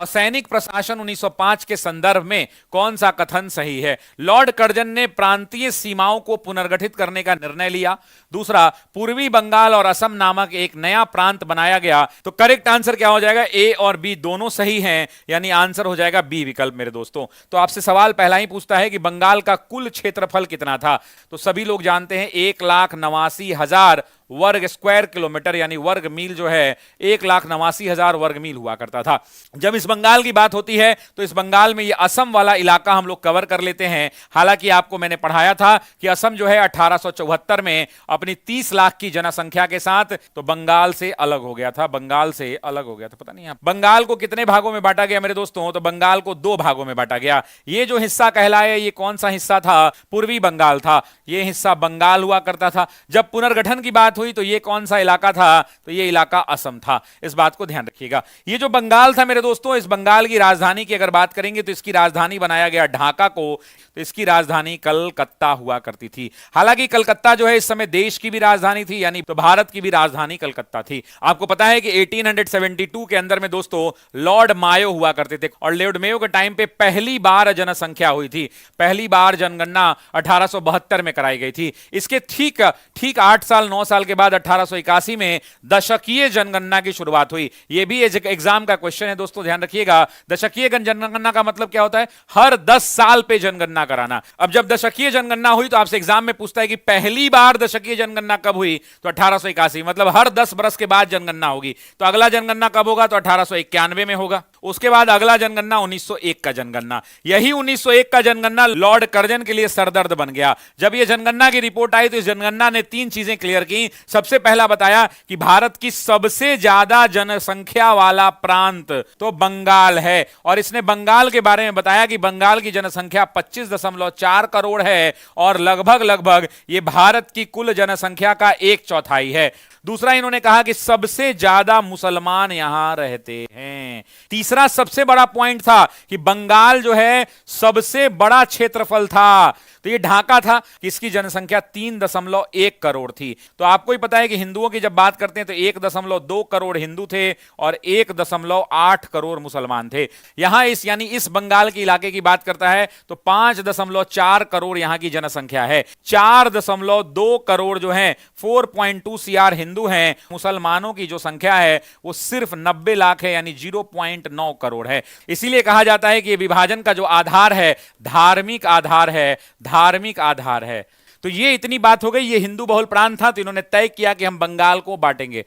और सैनिक प्रशासन 1905 के संदर्भ में कौन सा कथन सही है? लॉर्ड कर्जन ने प्रांतीय सीमाओं को पुनर्गठित करने का निर्णय लिया। दूसरा, पूर्वी बंगाल और असम नामक एक नया प्रांत बनाया गया। तो करेक्ट आंसर क्या हो जाएगा? ए और बी दोनों सही हैं, यानी आंसर हो जाएगा बी विकल्प मेरे दोस्तों। तो आपसे सवाल पहला ही पूछता है कि बंगाल का कुल क्षेत्रफल कितना था? तो सभी लोग जानते हैं 1,89,000 वर्ग स्क्वायर किलोमीटर, यानी वर्ग मील जो है 1,89,000 वर्ग मील हुआ करता था। जब इस बंगाल की बात होती है तो इस बंगाल में ये असम वाला इलाका हम लोग कवर कर लेते हैं। हालांकि आपको मैंने पढ़ाया था कि असम जो है 1874 में अपनी 30 लाख की जनसंख्या के साथ तो बंगाल से अलग हो गया था, बंगाल से अलग हो गया था। पता नहीं बंगाल को कितने भागों में बांटा गया मेरे दोस्तों? तो बंगाल को 2 भागों में बांटा गया। ये जो हिस्सा कहलाया, ये कौन सा हिस्सा था? पूर्वी बंगाल था। ये हिस्सा बंगाल हुआ करता था। जब पुनर्गठन की बात हुई तो ये कौन सा इलाका था? तो ये इलाका असम था। इस बात को ध्यान रखिएगा। ये जो बंगाल था मेरे दोस्तों, इस बंगाल की राजधानी की अगर बात करेंगे तो इसकी राजधानी बनाया गया ढाका को। तो इसकी राजधानी कलकत्ता हुआ करती थी। हालांकि कलकत्ता जो है इस समय देश की भी राजधानी थी, यानी तो भारत की भी राजधानी कलकत्ता थी। आपको पता है कि 1872 के अंदर में दोस्तों लॉर्ड मायो हुआ करते थे, और लॉर्ड मायो के टाइम पे पहली बार जनसंख्या हुई थी। पहली बार जनगणना 1872 में कराई गई थी। इसके ठीक 8 साल 9 साल के बाद 1881 में दशकीय जनगणना की शुरुआत हुई। यह भी एग्जाम का क्वेश्चन है दोस्तों, ध्यान रखिएगा। दशकीय जनगणना का मतलब क्या होता है? हर 10 साल पे जनगणना कराना। अब जब दशकीय जनगणना हुई तो आपसे एग्जाम में पूछता है कि पहली बार दशकीय जनगणना कब हुई? तो 1881, मतलब हर 10 बरस के बाद जनगणना होगी। तो अगला जनगणना कब होगा? तो 1891 में होगा। उसके बाद अगला जनगणना 1901 का जनगणना। यही 1901 का जनगणना लॉर्ड कर्जन के लिए सरदर्द बन गया। जब यह जनगणना की रिपोर्ट आई तो इस जनगणना ने 3 चीजें क्लियर की। सबसे पहला बताया कि भारत की सबसे ज्यादा जनसंख्या वाला प्रांत तो बंगाल है, और इसने बंगाल के बारे में बताया कि बंगाल की जनसंख्या 25.4 करोड़ है, और लगभग यह भारत की कुल जनसंख्या का 1/4 है। दूसरा, इन्होंने कहा कि सबसे ज्यादा मुसलमान यहां रहते हैं। तीसरा सबसे बड़ा पॉइंट था कि बंगाल जो है सबसे बड़ा क्षेत्रफल था। तो ये ढाका था कि इसकी जनसंख्या 3.1 करोड़ थी। तो आपको ही पता है कि हिंदुओं की जब बात करते हैं तो 1.2 करोड़ हिंदू थे और 1.8 करोड़ मुसलमान थे। यहां यानी इस बंगाल के इलाके की बात करता है तो 5.4 करोड़ यहां की जनसंख्या है। 4.2 करोड़ जो है 4.2 CR हिंदू हैं। मुसलमानों की जो संख्या है वो सिर्फ 90 लाख है, यानी 0.9 करोड़ है। इसीलिए कहा जाता है कि ये विभाजन का जो आधार है धार्मिक आधार है, धार्मिक आधार है। तो ये इतनी बात हो गई। ये हिंदू बहुल प्रांत था तो इन्होंने तय किया कि हम बंगाल को बांटेंगे।